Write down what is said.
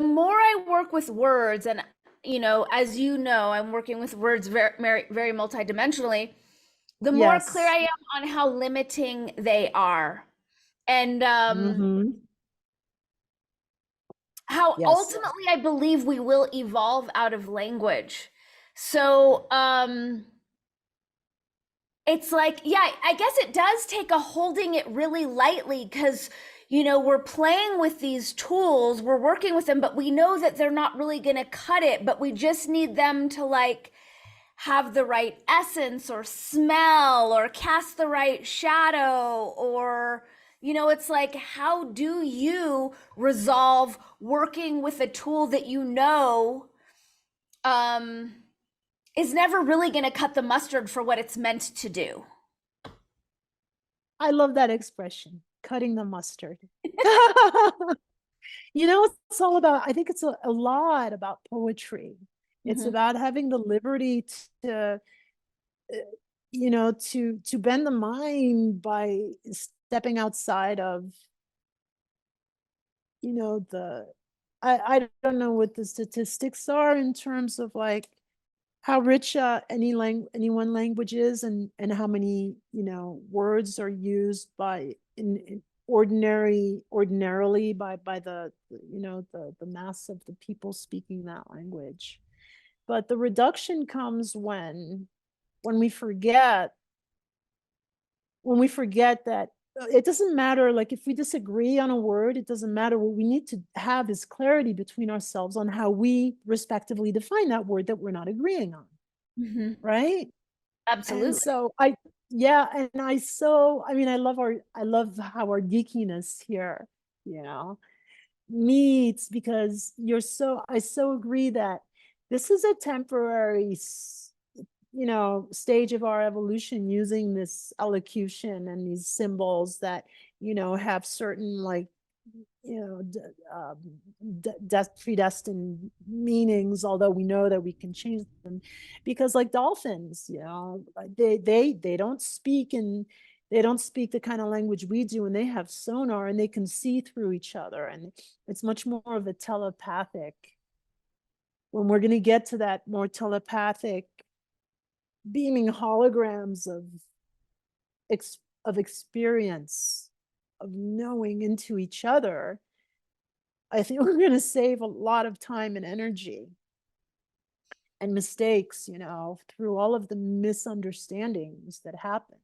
more I work with words, and as you know, I'm working with words very, very, very multidimensionally, the more clear Yes. I am on how limiting they are. And Mm-hmm. how Yes. ultimately I believe we will evolve out of language. So it's like, yeah, I guess it does take a holding it really lightly because, we're playing with these tools, we're working with them, but we know that they're not really going to cut it, but we just need them to like have the right essence or smell or cast the right shadow or it's like, how do you resolve working with a tool that um is never really going to cut the mustard for what it's meant to do. I love that expression, cutting the mustard. It's all about, I think it's a lot about poetry. It's Mm-hmm. about having the liberty to, to bend the mind by stepping outside of, the, I don't know what the statistics are in terms of like how rich any one language is, and how many words are used by in ordinarily by the mass of the people speaking that language. But the reduction comes when we forget when we forget that it doesn't matter, like if we disagree on a word, it doesn't matter. What we need to have is clarity between ourselves on how we respectively define that word that we're not agreeing on, Mm-hmm. right? And Absolutely. so yeah, and I mean, I love how our geekiness here, you know, meets, because I so agree that this is a temporary, stage of our evolution, using this elocution and these symbols that, have certain like, you know, predestined meanings, although we know that we can change them, because like dolphins, they don't speak, and they don't speak the kind of language we do, and they have sonar and they can see through each other, and it's much more of a telepathic. When we're going to get to that more telepathic beaming holograms of experience, of knowing into each other, I think we're going to save a lot of time and energy and mistakes, through all of the misunderstandings that happen.